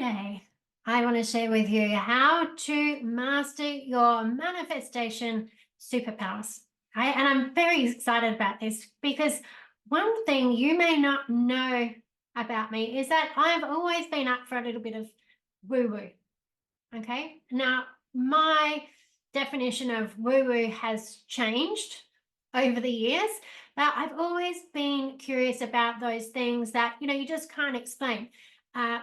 Today, I want to share with you how to master your manifestation superpowers. Right? And I'm very excited about this because one thing you may not know about me is that I've always been up for a little bit of woo-woo. Okay. Now, my definition of woo-woo has changed over the years, but I've always been curious about those things that, you just can't explain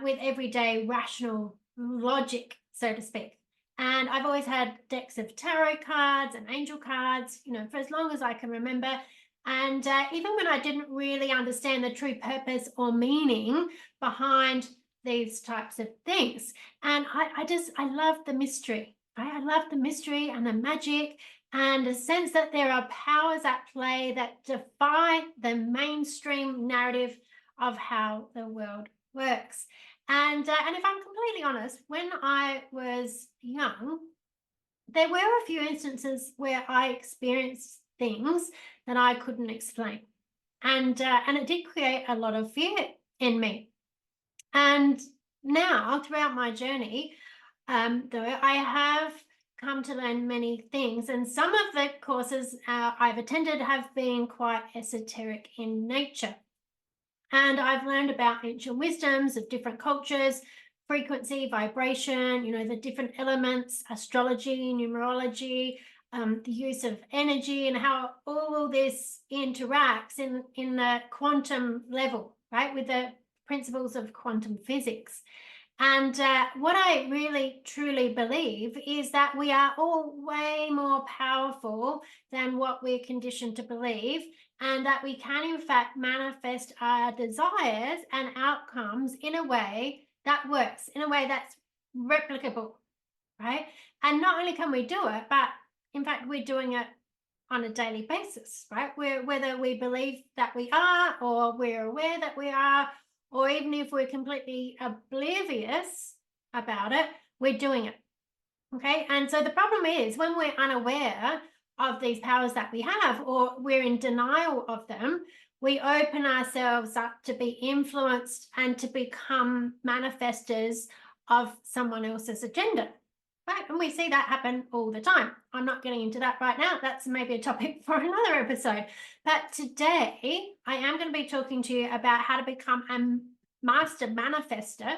with everyday rational logic, so to speak. And I've always had decks of tarot cards and angel cards, for as long as I can remember. And even when I didn't really understand the true purpose or meaning behind these types of things. And I love the mystery, right? I love the mystery and the magic and a sense that there are powers at play that defy the mainstream narrative of how the world works. And if I'm completely honest, when I was young, there were a few instances where I experienced things that I couldn't explain. And it did create a lot of fear in me. And now, throughout my journey, though, I have come to learn many things. And some of the courses I've attended have been quite esoteric in nature. And I've learned about ancient wisdoms of different cultures, frequency, vibration, the different elements, astrology, numerology, the use of energy, and how all this interacts in the quantum level, right, with the principles of quantum physics. And what I really truly believe is that we are all way more powerful than what we're conditioned to believe, and that we can in fact manifest our desires and outcomes in a way that works, in a way that's replicable, right? And not only can we do it, but in fact we're doing it on a daily basis, right? Whether we believe that we are, or we're aware that we are, or even if we're completely oblivious about it, we're doing it. Okay. And so the problem is when we're unaware of these powers that we have, or we're in denial of them, we open ourselves up to be influenced and to become manifestors of someone else's agenda. Right? And we see that happen all the time. I'm not getting into that right now. That's maybe a topic for another episode. But today, I am going to be talking to you about how to become a master manifester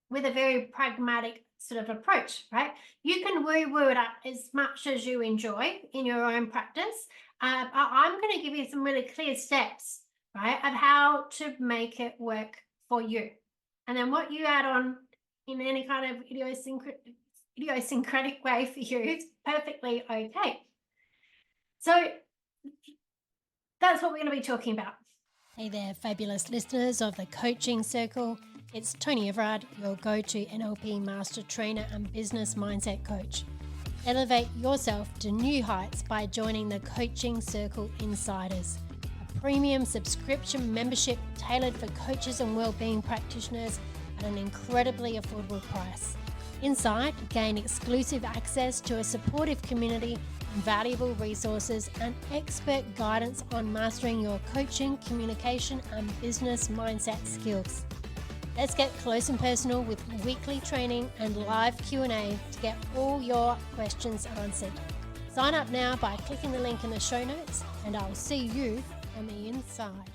with a very pragmatic sort of approach, right? You can woo-woo it up as much as you enjoy in your own practice. I'm going to give you some really clear steps, right, of how to make it work for you. And then what you add on in any kind of idiosyncratic way for you is perfectly okay. So that's what we're going to be talking about. Hey there, fabulous listeners of the Coaching Circle. It's Toni Everard, your go-to NLP Master Trainer and Business Mindset Coach. Elevate yourself to new heights by joining the Coaching Circle Insiders, a premium subscription membership tailored for coaches and wellbeing practitioners at an incredibly affordable price. Inside, gain exclusive access to a supportive community, valuable resources, and expert guidance on mastering your coaching, communication, and business mindset skills. Let's get close and personal with weekly training and live Q&A to get all your questions answered. Sign up now by clicking the link in the show notes, and I'll see you on the inside.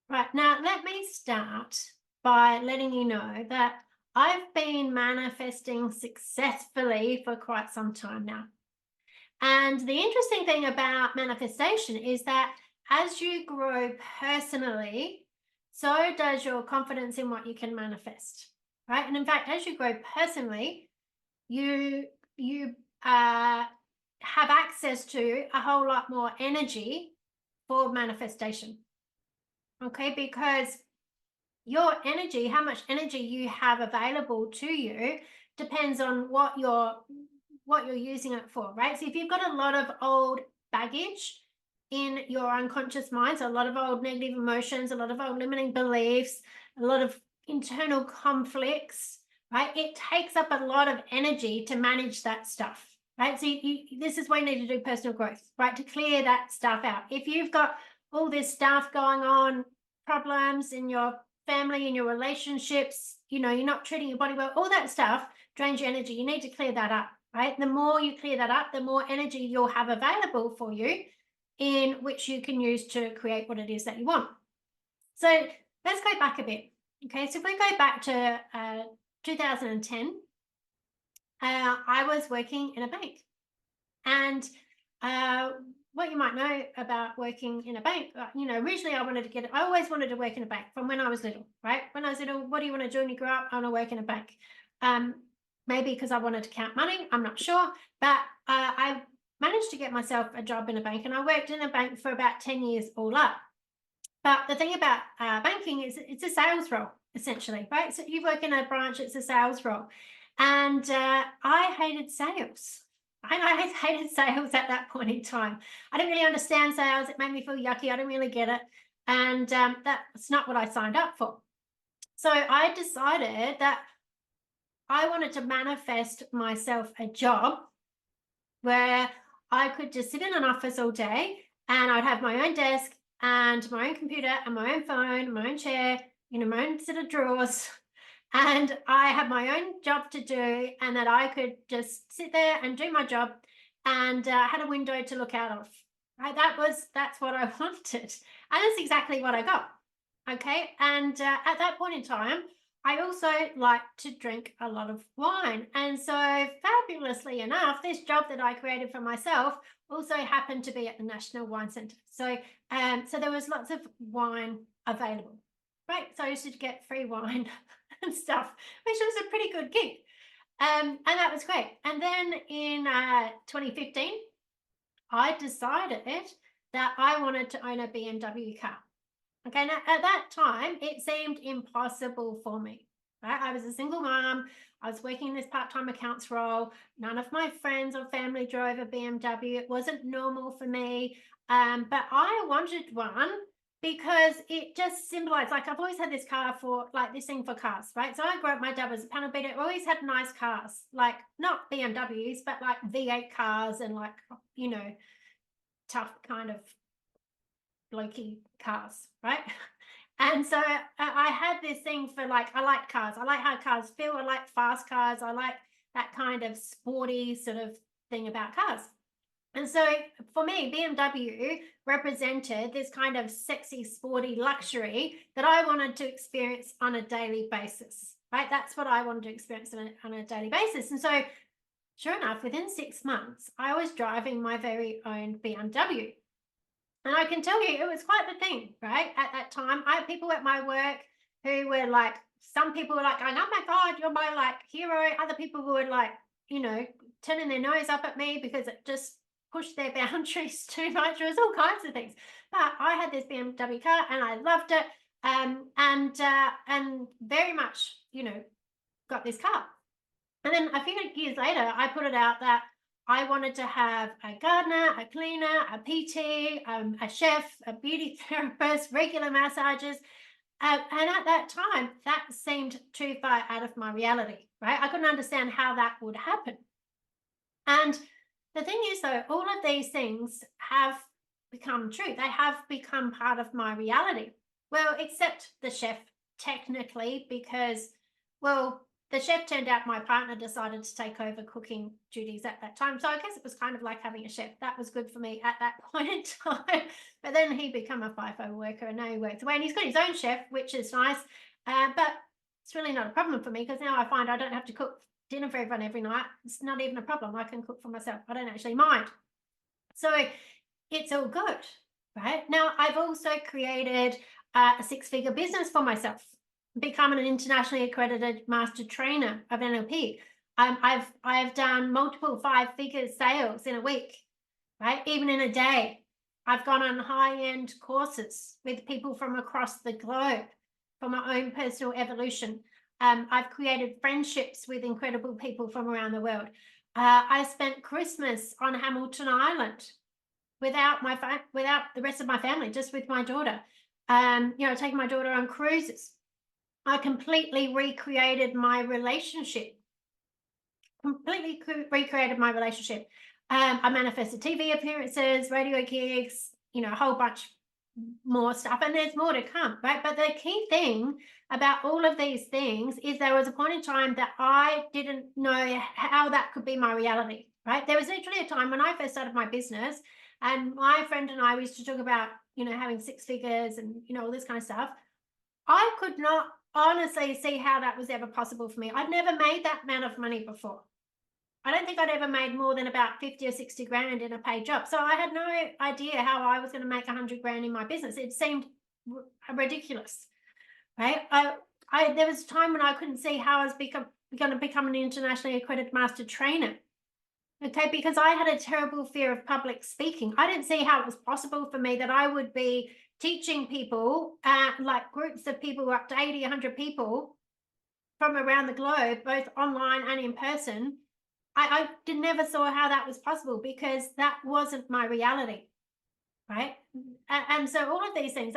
Right, now let me start by letting you know that I've been manifesting successfully for quite some time now. And the interesting thing about manifestation is that as you grow personally, so does your confidence in what you can manifest, right? And in fact, as you grow personally, you have access to a whole lot more energy for manifestation, okay? Because your energy, how much energy you have available to you, depends on what you're using it for, right? So if you've got a lot of old baggage in your unconscious mind, so a lot of old negative emotions, a lot of old limiting beliefs, a lot of internal conflicts, right? It takes up a lot of energy to manage that stuff, right? So this is why you need to do personal growth, right? To clear that stuff out. If you've got all this stuff going on, problems in your family and your relationships, you're not treating your body well, all that stuff drains your energy. You need to clear that up, right? The more you clear that up, the more energy you'll have available for you in which you can use to create what it is that you want. So let's go back a bit. Okay, so if we go back to 2010, I was working in a bank. And what you might know about working in a bank, originally I always wanted to work in a bank from when I was little, right? When I was little, what do you want to do when you grow up? I want to work in a bank. Maybe because I wanted to count money, I'm not sure. But I managed to get myself a job in a bank, and I worked in a bank for about 10 years all up. But the thing about banking is it's a sales role, essentially, right? So you work in a branch, it's a sales role. And I hated sales. I hated sales at that point in time. I didn't really understand sales. It made me feel yucky. I didn't really get it. And that's not what I signed up for. So I decided that I wanted to manifest myself a job where I could just sit in an office all day and I'd have my own desk and my own computer and my own phone, my own chair, my own set of drawers. And I had my own job to do, and that I could just sit there and do my job and had a window to look out of. Right? That's what I wanted. And that's exactly what I got. Okay. And at that point in time, I also like to drink a lot of wine. And so fabulously enough, this job that I created for myself also happened to be at the National Wine Centre. So there was lots of wine available, right? So I used to get free wine and stuff, which was a pretty good gig. And that was great. And then in 2015, I decided that I wanted to own a BMW car. Okay, now at that time, it seemed impossible for me, right? I was a single mom. I was working this part-time accounts role. None of my friends or family drove a BMW. It wasn't normal for me. But I wanted one because it just symbolized, like I've always had this car for, like this thing for cars, right? So I grew up, my dad was a panel beater, always had nice cars, like not BMWs, but like V8 cars and like, tough kind of blokey cars, right? And so I had this thing for, like, I like cars. I like how cars feel. I like fast cars. I like that kind of sporty sort of thing about cars. And so for me, BMW represented this kind of sexy, sporty luxury that I wanted to experience on a daily basis, right? That's what I wanted to experience on a daily basis. And so sure enough, within 6 months, I was driving my very own BMW. And I can tell you, it was quite the thing, right? At that time, I had people at my work who were like, some people were like, oh my God, you're my like hero. Other people were like, turning their nose up at me because it just pushed their boundaries too much. There was all kinds of things. But I had this BMW car and I loved it. And very much, got this car. And then a few years later, I put it out that I wanted to have a gardener, a cleaner, a PT, a chef, a beauty therapist, regular massages. And at that time, that seemed too far out of my reality, right? I couldn't understand how that would happen. And the thing is, though, all of these things have become true. They have become part of my reality. Well, except the chef, technically, because, well, the chef turned out my partner decided to take over cooking duties at that time. So I guess it was kind of like having a chef. That was good for me at that point in time. But then he became a FIFO worker and now he works away and he's got his own chef, which is nice. But it's really not a problem for me because now I find I don't have to cook dinner for everyone every night. It's not even a problem. I can cook for myself. I don't actually mind. So it's all good, right? Now, I've also created a 6-figure business for myself. Become an internationally accredited master trainer of NLP. I've done multiple 5-figure sales in a week, right? Even in a day. I've gone on high-end courses with people from across the globe for my own personal evolution. I've created friendships with incredible people from around the world. I spent Christmas on Hamilton Island without the rest of my family, just with my daughter. Taking my daughter on cruises. I completely recreated my relationship. I manifested TV appearances, radio gigs, a whole bunch more stuff, and there's more to come, right? But the key thing about all of these things is there was a point in time that I didn't know how that could be my reality, right? There was literally a time when I first started my business, and my friend and I used to talk about, having six figures and, all this kind of stuff. I could not honestly see how that was ever possible for me. I'd never made that amount of money before. I don't think I'd ever made more than about 50 or 60 grand in a paid job. So I had no idea how I was going to make 100 grand in my business. It seemed ridiculous, right? There was a time when I couldn't see how I was going to become an internationally accredited master trainer. Okay, because I had a terrible fear of public speaking. I didn't see how it was possible for me that I would be teaching people, like groups of people, up to 80, 100 people from around the globe, both online and in person. I never saw how that was possible because that wasn't my reality, right? And so all of these things,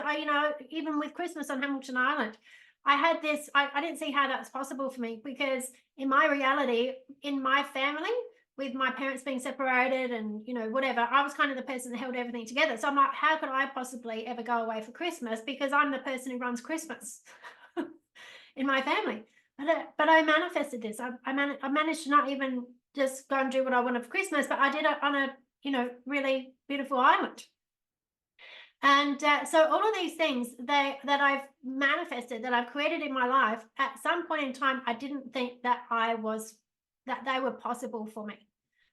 even with Christmas on Hamilton Island, I had this, I didn't see how that was possible for me because in my reality, in my family, with my parents being separated and, whatever, I was kind of the person that held everything together. So I'm like, how could I possibly ever go away for Christmas? Because I'm the person who runs Christmas in my family. But I manifested this. I managed to not even just go and do what I wanted for Christmas, but I did it on a, really beautiful island. And so all of these things that I've manifested, that I've created in my life, at some point in time, I didn't think that they were possible for me,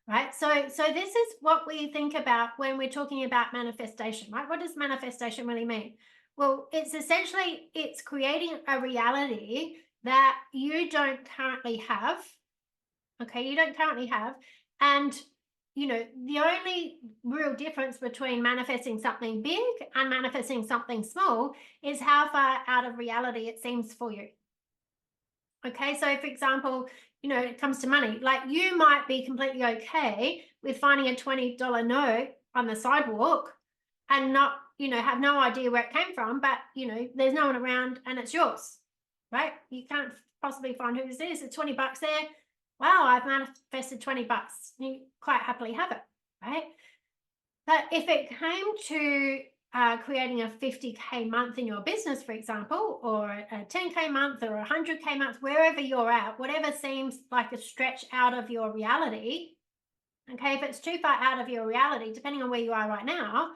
right? So this is what we think about when we're talking about manifestation, right? What does manifestation really mean? Well, it's creating a reality that you don't currently have. Okay, you don't currently have. And, the only real difference between manifesting something big and manifesting something small is how far out of reality it seems for you. Okay, so for example, it comes to money, like you might be completely okay with finding a $20 note on the sidewalk and not, have no idea where it came from, but, there's no one around and it's yours, right? You can't possibly find who this is. It's 20 bucks there. Wow, I've manifested 20 bucks. You quite happily have it, right? But if it came to creating a 50K month in your business, for example, or a 10K month or a 100K month, wherever you're at, whatever seems like a stretch out of your reality, okay, if it's too far out of your reality, depending on where you are right now,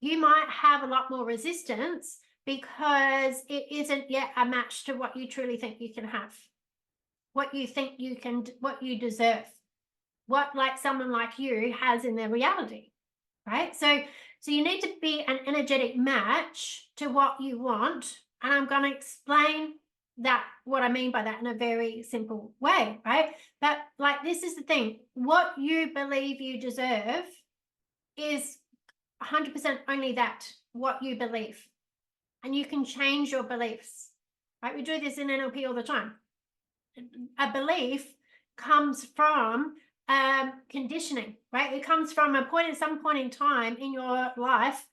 you might have a lot more resistance because it isn't yet a match to what you truly think you can have, what you think you can, what you deserve, what like someone like you has in their reality, right? So you need to be an energetic match to what you want. And I'm going to explain that, what I mean by that, in a very simple way, right? But like, this is the thing, what you believe you deserve is 100% only that, what you believe. And you can change your beliefs, right? We do this in NLP all the time. A belief comes from conditioning, right? It comes from some point in time in your life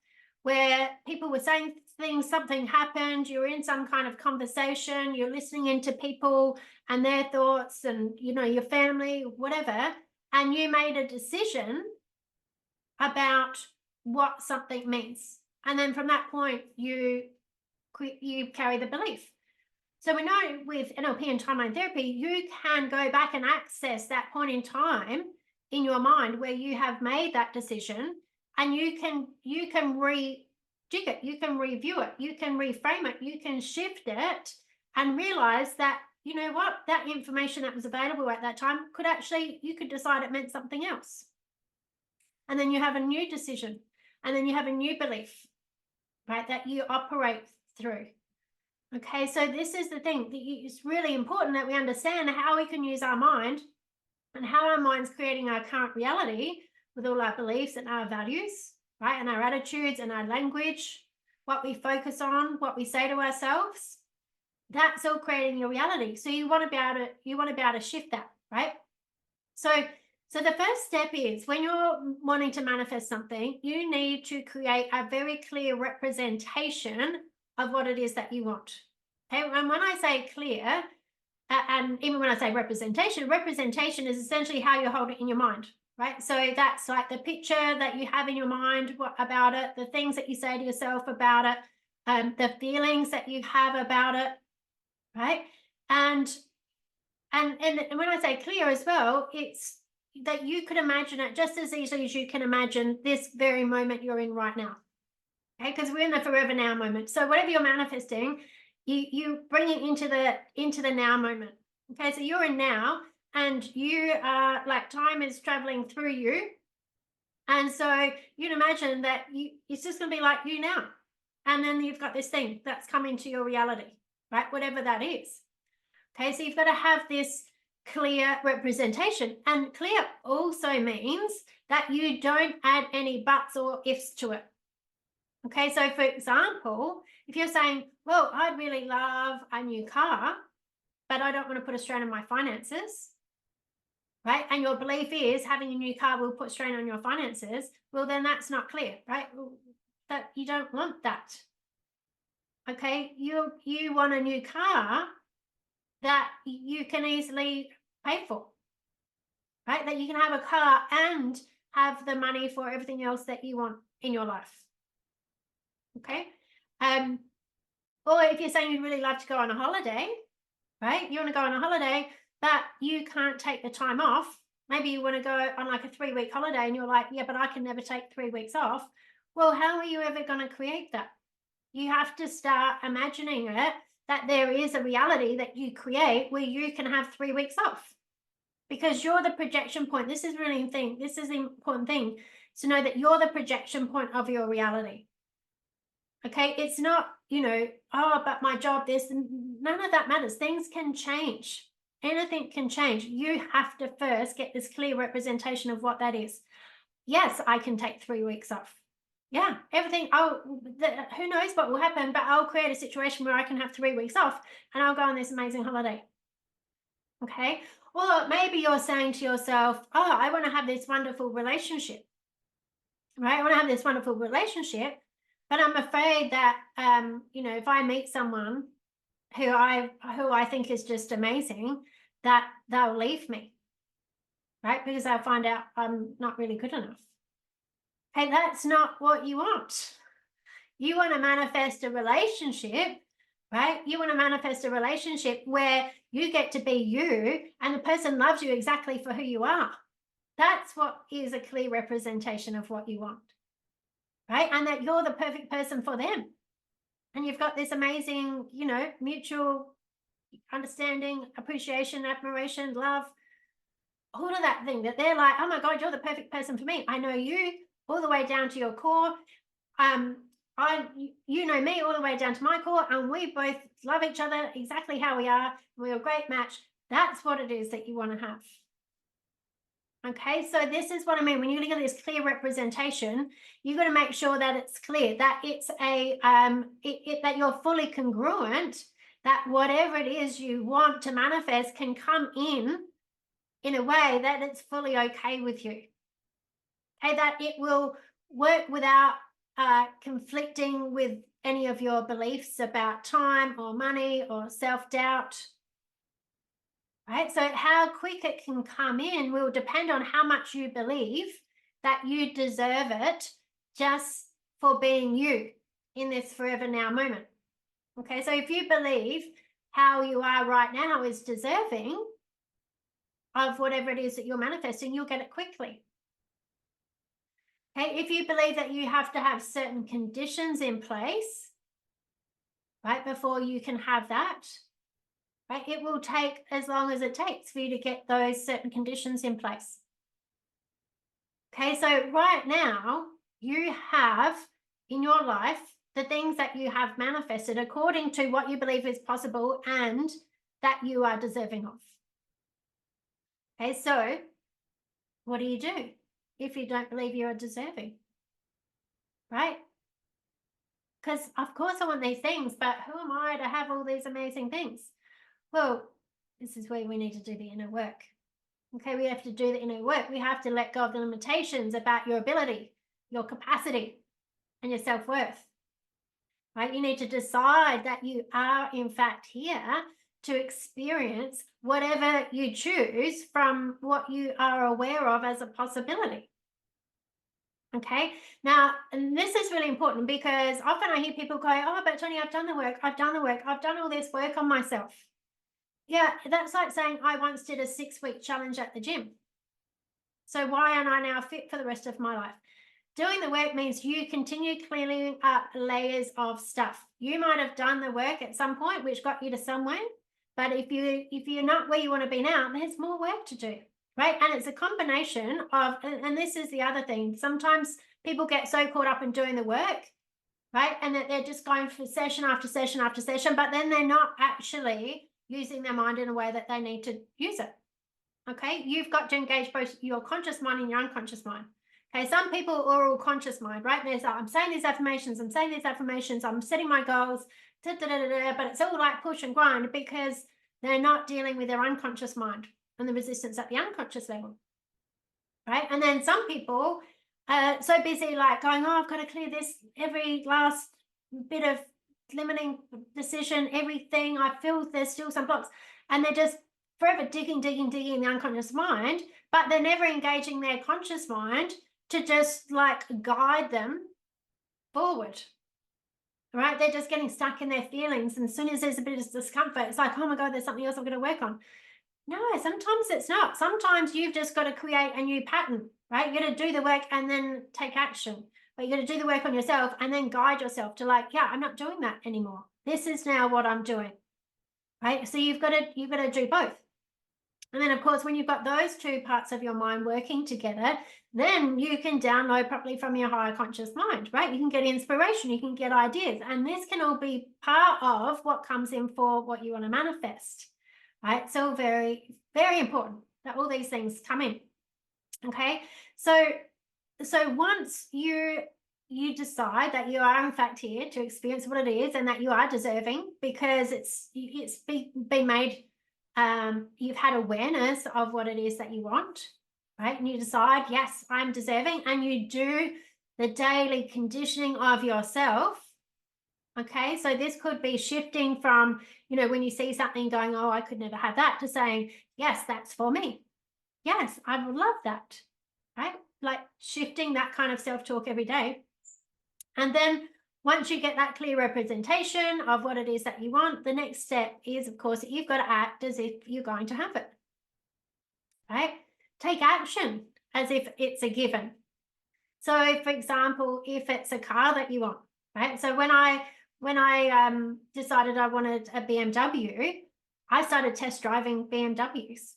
where people were saying things, something happened, you're in some kind of conversation, you're listening into people and their thoughts and, your family, whatever, and you made a decision about what something means. And then from that point, you carry the belief. So we know with NLP and timeline therapy, you can go back and access that point in time in your mind where you have made that decision, and you can rejig it, you can review it, you can reframe it, you can shift it and realize that, that information that was available at that time you could decide it meant something else. And then you have a new decision, and then you have a new belief, right, that you operate through. Okay, so this is the thing. It's really important that we understand how we can use our mind and how our mind's creating our current reality with all our beliefs and our values, right? And our attitudes and our language, what we focus on, what we say to ourselves. That's all creating your reality. So you want to be able to shift that, right? So the first step is, when you're wanting to manifest something, you need to create a very clear representation of what it is that you want. Okay, and when I say clear, and even when I say representation is essentially how you hold it in your mind, right? So that's like the picture that you have in your mind about it, the things that you say to yourself about it, the feelings that you have about it, right? And when I say clear as well, it's that you could imagine it just as easily as you can imagine this very moment you're in right now. Okay, because we're in the forever now moment. So whatever you're manifesting, you bring it into the now moment. Okay, so you're in now, and you are like time is traveling through you, and so you'd imagine that it's just going to be like you now, and then you've got this thing that's coming to your reality, right? Whatever that is. Okay, so you've got to have this clear representation, and clear also means that you don't add any buts or ifs to it. Okay, so for example, if you're saying, well, I'd really love a new car, but I don't want to put a strain on my finances, right? And your belief is having a new car will put strain on your finances. Well, then that's not clear, right? That you don't want that. Okay, you want a new car that you can easily pay for, right? That you can have a car and have the money for everything else that you want in your life. Okay. Or if you're saying you'd really love to go on a holiday, right? You want to go on a holiday, but you can't take the time off. Maybe you want to go on like a 3-week holiday and you're like, yeah, but I can never take 3 weeks off. Well, how are you ever going to create that? You have to start imagining it, that there is a reality that you create where you can have 3 weeks off, because you're the projection point. This is really thing. This is the important thing to know, that you're the projection point of your reality. Okay, it's not, oh, but my job, this, none of that matters. Things can change. Anything can change. You have to first get this clear representation of what that is. Yes, I can take 3 weeks off. Yeah, everything. Who knows what will happen, but I'll create a situation where I can have 3 weeks off and I'll go on this amazing holiday. Okay, or maybe you're saying to yourself, oh, I want to have this wonderful relationship, right? I want to have this wonderful relationship, but I'm afraid that, if I meet someone who I think is just amazing, that they'll leave me, right? Because they'll find out I'm not really good enough. Hey, that's not what you want. You want to manifest a relationship, right? You want to manifest a relationship where you get to be you and the person loves you exactly for who you are. That's what is a clear representation of what you want, right? And that you're the perfect person for them. And you've got this amazing, mutual understanding, appreciation, admiration, love, all of that thing, that they're like, oh my God, you're the perfect person for me. I know you all the way down to your core. You know me all the way down to my core, and we both love each other exactly how we are. We're a great match. That's what it is that you want to have. Okay, so this is what I mean. When you look at this clear representation, you've got to make sure that it's clear, that it's that you're fully congruent, that whatever it is you want to manifest can come in a way that it's fully okay with you. Okay, that it will work without conflicting with any of your beliefs about time or money or self-doubt. Right? So how quick it can come in will depend on how much you believe that you deserve it just for being you in this forever now moment. Okay, so if you believe how you are right now is deserving of whatever it is that you're manifesting, you'll get it quickly. Okay, if you believe that you have to have certain conditions in place, right, before you can have that, right, it will take as long as it takes for you to get those certain conditions in place. Okay, so right now you have in your life the things that you have manifested according to what you believe is possible and that you are deserving of. Okay, so what do you do if you don't believe you are deserving? Right? Because of course I want these things, but who am I to have all these amazing things? Well, this is where we need to do the inner work. Okay, we have to do the inner work. We have to let go of the limitations about your ability, your capacity, and your self-worth. Right? You need to decide that you are in fact here to experience whatever you choose from what you are aware of as a possibility. Okay. Now, and this is really important because often I hear people go, "Oh, but Toni, I've done the work. I've done the work. I've done all this work on myself." Yeah, that's like saying I once did a 6-week challenge at the gym. So why am I now fit for the rest of my life? Doing the work means you continue clearing up layers of stuff. You might have done the work at some point, which got you to somewhere, but if you're not where you want to be now, there's more work to do, right? And it's a combination of, and this is the other thing. Sometimes people get so caught up in doing the work, right, and that they're just going for session after session after session, but then they're not actually using their mind in a way that they need to use it. Okay, you've got to engage both your conscious mind and your unconscious mind. Okay, some people are all conscious mind, right? There's I'm saying these affirmations, I'm setting my goals, but it's all like push and grind because they're not dealing with their unconscious mind and the resistance at the unconscious level, right? And then some people are so busy like going, "Oh, I've got to clear this every last bit of limiting decision, everything. I feel there's still some blocks," and they're just forever digging in the unconscious mind, but they're never engaging their conscious mind to just like guide them forward, right? They're just getting stuck in their feelings, and as soon as there's a bit of discomfort, it's like, "Oh my God, there's something else I'm going to work on." No, sometimes it's not. Sometimes you've just got to create a new pattern, right? You got to do the work and then take action. But you got to do the work on yourself and then guide yourself to like, yeah, I'm not doing that anymore. This is now what I'm doing, right? So you've got to do both. And then, of course, when you've got those two parts of your mind working together, then you can download properly from your higher conscious mind, right? You can get inspiration, you can get ideas, and this can all be part of what comes in for what you want to manifest, right? So very, very important that all these things come in. Okay, so once you decide that you are in fact here to experience what it is and that you are deserving because it's been made, you've had awareness of what it is that you want, right? And you decide, yes, I'm deserving, and you do the daily conditioning of yourself. Okay, so this could be shifting from, when you see something going, "Oh, I could never have that," to saying, "Yes, that's for me. Yes, I would love that," right? Like shifting that kind of self-talk every day. And then once you get that clear representation of what it is that you want, the next step is, of course, that you've got to act as if you're going to have it, right? Take action as if it's a given. So, for example, if it's a car that you want, right? So when I decided I wanted a BMW, I started test driving BMWs,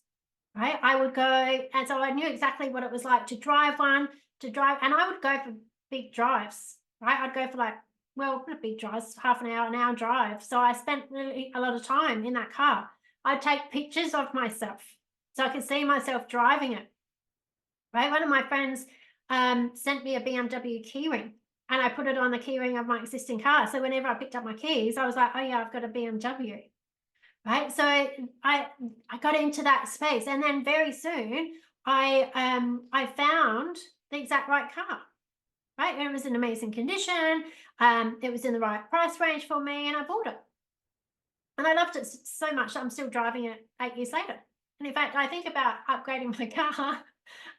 right? I would go, and so I knew exactly what it was like to drive one, and I would go for big drives, right? I'd go for like, well, not big drives, half an hour drive. So I spent really a lot of time in that car. I'd take pictures of myself so I could see myself driving it, right? One of my friends sent me a BMW keyring, and I put it on the keyring of my existing car. So whenever I picked up my keys, I was like, "Oh yeah, I've got a BMW." Right. So I got into that space, and then very soon I found the exact right car. Right. It was in amazing condition. It was in the right price range for me, and I bought it. And I loved it so much that I'm still driving it 8 years later. And in fact, I think about upgrading my car,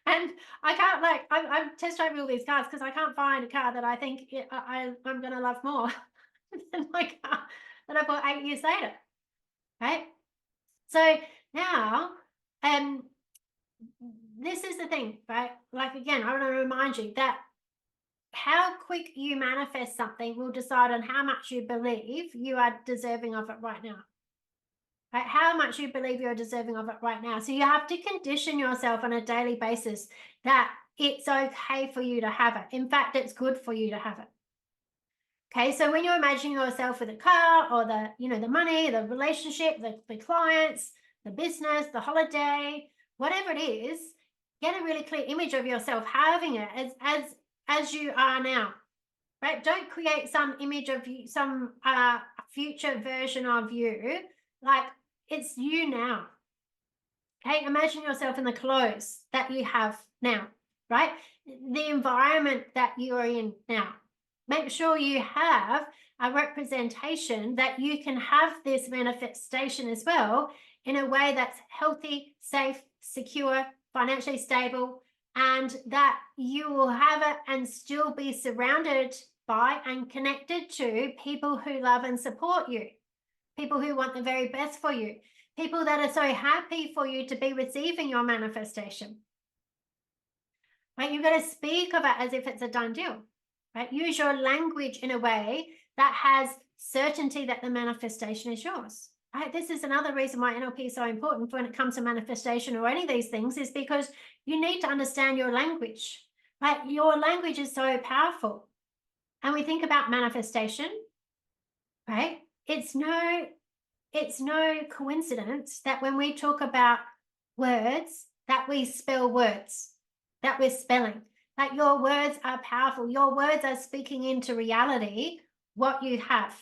and I can't I'm test driving all these cars because I can't find a car that I think I'm going to love more than my car that I bought 8 years later. Right. So now, this is the thing, right? Like, again, I want to remind you that how quick you manifest something will decide on how much you believe you are deserving of it right now. Right? How much you believe you're deserving of it right now. So you have to condition yourself on a daily basis that it's okay for you to have it. In fact, it's good for you to have it. Okay, so when you're imagining yourself with a car or the money, the relationship, the clients, the business, the holiday, whatever it is, get a really clear image of yourself having it as you are now, right? Don't create some image of you, some future version of you. Like, it's you now. Okay, imagine yourself in the clothes that you have now, right? The environment that you are in now. Make sure you have a representation that you can have this manifestation as well in a way that's healthy, safe, secure, financially stable, and that you will have it and still be surrounded by and connected to people who love and support you, people who want the very best for you, people that are so happy for you to be receiving your manifestation. Right? You've got to speak of it as if it's a done deal. Right? Use your language in a way that has certainty that the manifestation is yours. Right? This is another reason why NLP is so important when it comes to manifestation or any of these things, is because you need to understand your language. Right? Your language is so powerful. And we think about manifestation, right? It's no coincidence that when we talk about words, that we spell words, that we're spelling. Like, your words are powerful. Your words are speaking into reality what you have.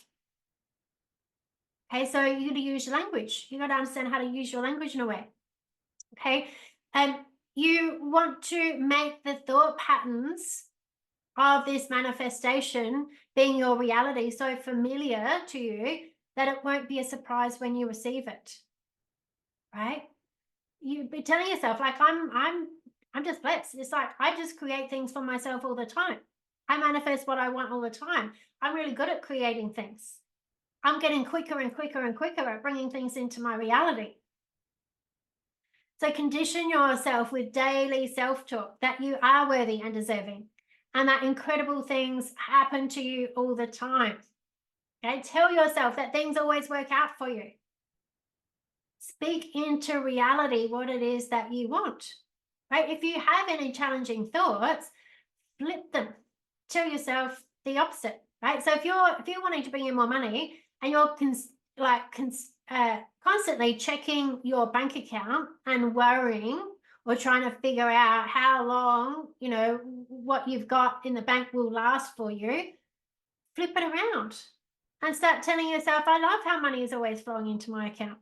Okay, so you got to use your language. You got to understand how to use your language in a way. Okay, and you want to make the thought patterns of this manifestation being your reality so familiar to you that it won't be a surprise when you receive it. Right? You be telling yourself, like, I'm just blessed. It's like, I just create things for myself all the time. I manifest what I want all the time. I'm really good at creating things. I'm getting quicker and quicker and quicker at bringing things into my reality. So condition yourself with daily self-talk that you are worthy and deserving, and that incredible things happen to you all the time. Okay, tell yourself that things always work out for you. Speak into reality what it is that you want. Right? If you have any challenging thoughts, flip them. Tell yourself the opposite. Right? So if you're wanting to bring in more money and you're constantly checking your bank account and worrying or trying to figure out how long, what you've got in the bank will last for you, flip it around and start telling yourself, I love how money is always flowing into my account.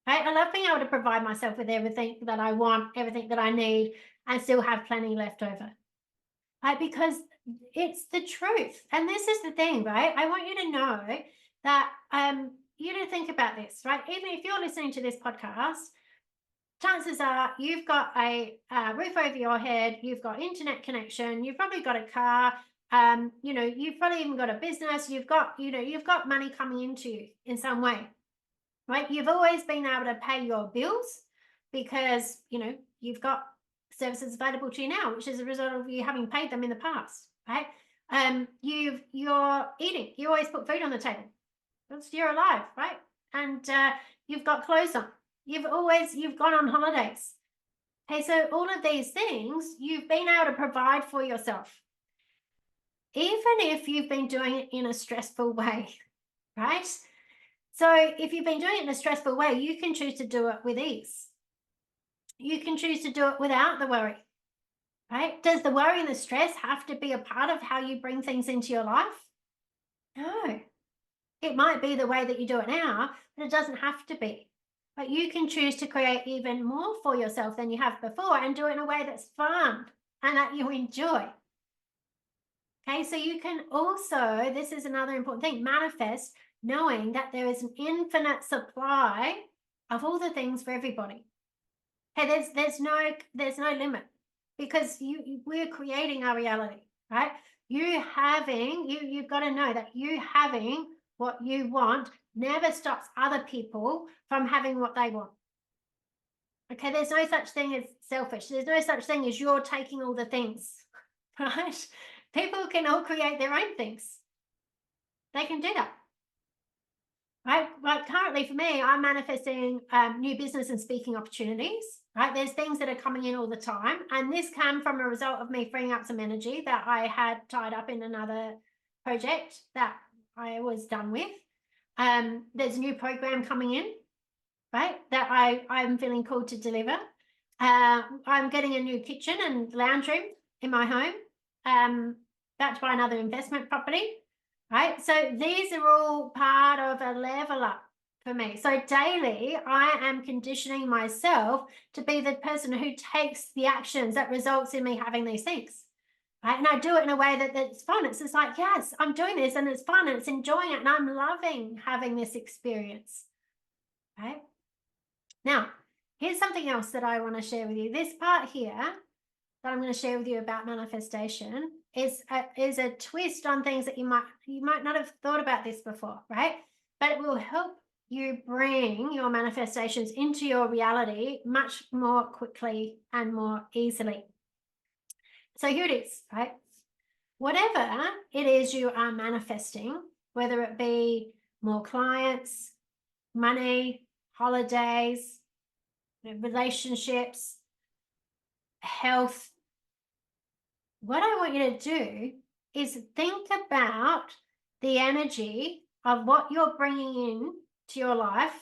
Right? I love being able to provide myself with everything that I want, everything that I need, and still have plenty left over. Right? Because it's the truth. And this is the thing, right? I want you to know that you to think about this, right? Even if you're listening to this podcast, chances are you've got a roof over your head, you've got internet connection, you've probably got a car, you've probably even got a business, you've got money coming into you in some way. Right? You've always been able to pay your bills because, you've got services available to you now, which is a result of you having paid them in the past, right? You're eating. You always put food on the table. You're alive, right? And you've got clothes on. You've gone on holidays. Okay, so all of these things you've been able to provide for yourself, even if you've been doing it in a stressful way, right? So if you've been doing it in a stressful way, you can choose to do it with ease. You can choose to do it without the worry, right? Does the worry and the stress have to be a part of how you bring things into your life? No. It might be the way that you do it now, but it doesn't have to be. But you can choose to create even more for yourself than you have before and do it in a way that's fun and that you enjoy. Okay, so you can also, this is another important thing, manifest knowing that there is an infinite supply of all the things for everybody. Okay, there's no limit, because we're creating our reality, right? You've got to know that you having what you want never stops other people from having what they want. Okay, there's no such thing as selfish. There's no such thing as you're taking all the things, right? People can all create their own things. They can do that. Right? Like currently for me, I'm manifesting new business and speaking opportunities, right? There's things that are coming in all the time. And this came from a result of me freeing up some energy that I had tied up in another project that I was done with. There's a new program coming in, right? That I'm feeling called to deliver. I'm getting a new kitchen and lounge room in my home, backed by another investment property. Right, so these are all part of a level up for me. So daily, I am conditioning myself to be the person who takes the actions that results in me having these things. right? And I do it in a way that's fun. It's just like, yes, I'm doing this and it's fun and it's enjoying it and I'm loving having this experience, right? Now, here's something else that I want to share with you. This part here that I'm going to share with you about manifestation is a twist on things that you might not have thought about this before, right? But it will help you bring your manifestations into your reality much more quickly and more easily. So here it is, right? Whatever it is you are manifesting, whether it be more clients, money, holidays, relationships, health, what I want you to do is think about the energy of what you're bringing in to your life.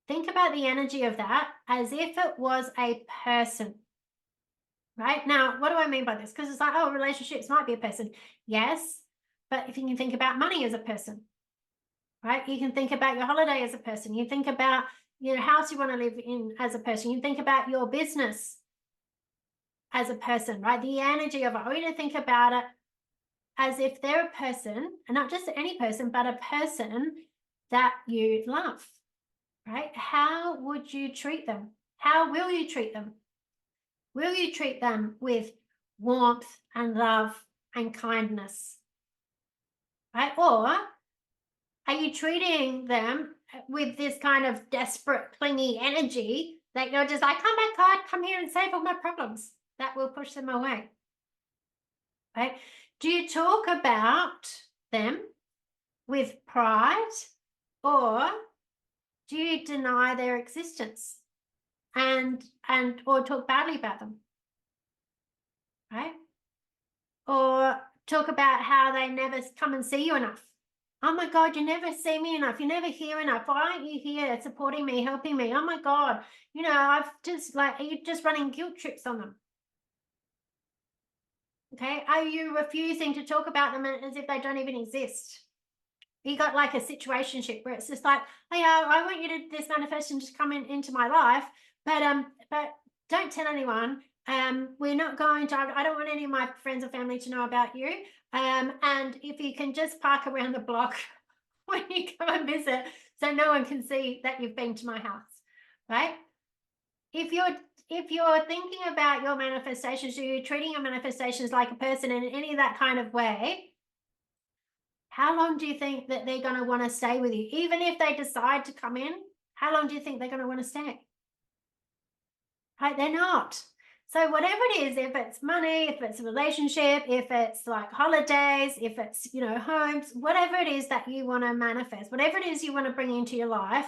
Think about the energy of that as if it was a person. Right? Now, what do I mean by this? Because it's like, oh, relationships might be a person. Yes, but if you can think about money as a person, right? You can think about your holiday as a person. You think about your house you want to live in as a person. You think about your business as a person, right? The energy of it. I want you to think about it as if they're a person, and not just any person, but a person that you love, right? How would you treat them? How will you treat them? Will you treat them with warmth and love and kindness? Right? Or are you treating them with this kind of desperate, clingy energy that you're just like, come back, God, come here and save all my problems? That will push them away. Right? Do you talk about them with pride, or do you deny their existence and or talk badly about them? Right? Or talk about how they never come and see you enough. Oh my God, you never see me enough. You never hear enough. Why aren't you here supporting me, helping me? Oh my God, I've just like, are you just running guilt trips on them? Okay. Are you refusing to talk about them as if they don't even exist? You got like a situationship where it's just like, oh yeah, I want you to this manifestation to come into my life, but don't tell anyone. We're not going to. I don't want any of my friends or family to know about you. And if you can just park around the block when you come and visit, so no one can see that you've been to my house, right? If you're thinking about your manifestations, you're treating your manifestations like a person in any of that kind of way. How long do you think that they're going to want to stay with you? Even if they decide to come in, how long do you think they're going to want to stay? Right? They're not. So whatever it is, if it's money, if it's a relationship, if it's like holidays, if it's, homes, whatever it is that you want to manifest, whatever it is you want to bring into your life,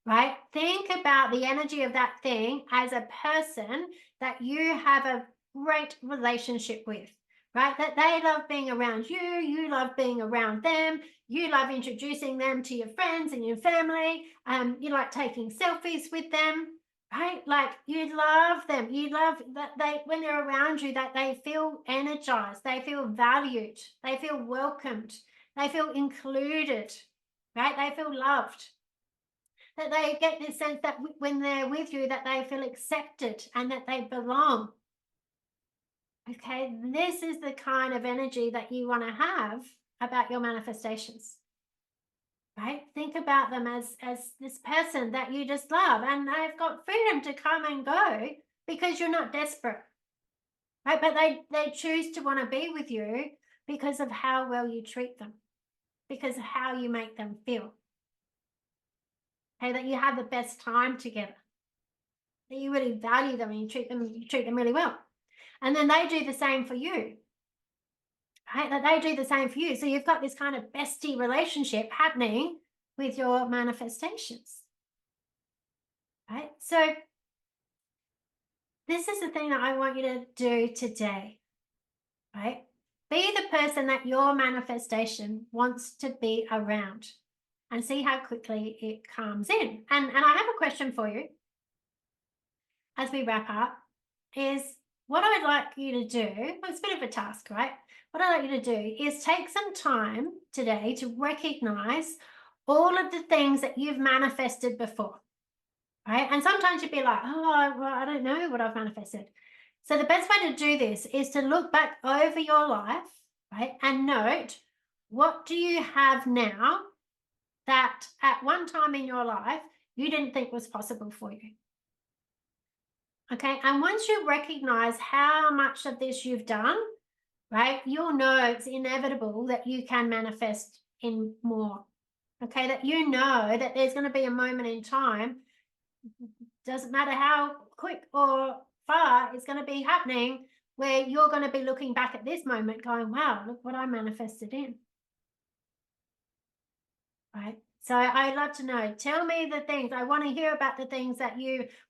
right? Think about the energy of that thing as a person that you have a great relationship with. Right? That they love being around you, you love being around them, you love introducing them to your friends and your family, you like taking selfies with them, right? Like you love them, you love that when they're around you, that they feel energized, they feel valued, they feel welcomed, they feel included, right? They feel loved. That they get this sense that when they're with you, that they feel accepted and that they belong. Okay, this is the kind of energy that you want to have about your manifestations, right? Think about them as this person that you just love, and they've got freedom to come and go because you're not desperate, right? But they choose to want to be with you because of how well you treat them, because of how you make them feel. Okay, that you have the best time together, that you really value them and you treat them really well. And then they do the same for you, right? That they do the same for you. So you've got this kind of bestie relationship happening with your manifestations, right? So this is the thing that I want you to do today, right? Be the person that your manifestation wants to be around and see how quickly it comes in. And I have a question for you as we wrap up is what I'd like you to do, well, it's a bit of a task, right? What I'd like you to do is take some time today to recognize all of the things that you've manifested before, right? And sometimes you'd be like, oh, well, I don't know what I've manifested. So the best way to do this is to look back over your life, right, and note, what do you have now that at one time in your life you didn't think was possible for you? Okay, and once you recognize how much of this you've done, right, you'll know it's inevitable that you can manifest in more. Okay, that you know that there's going to be a moment in time, doesn't matter how quick or far it's going to be happening, where you're going to be looking back at this moment going, wow, look what I manifested in. Right. So I'd love to know. Tell me the things. I want to hear about the things that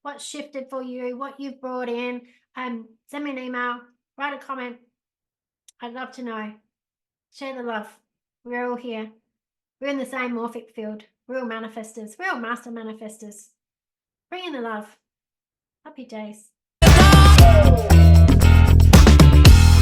what shifted for you, what you've brought in. Send me an email, write a comment. I'd love to know. Share the love. We're all here. We're in the same morphic field. We're all manifestors. We're all master manifestors. Bring in the love. Happy days.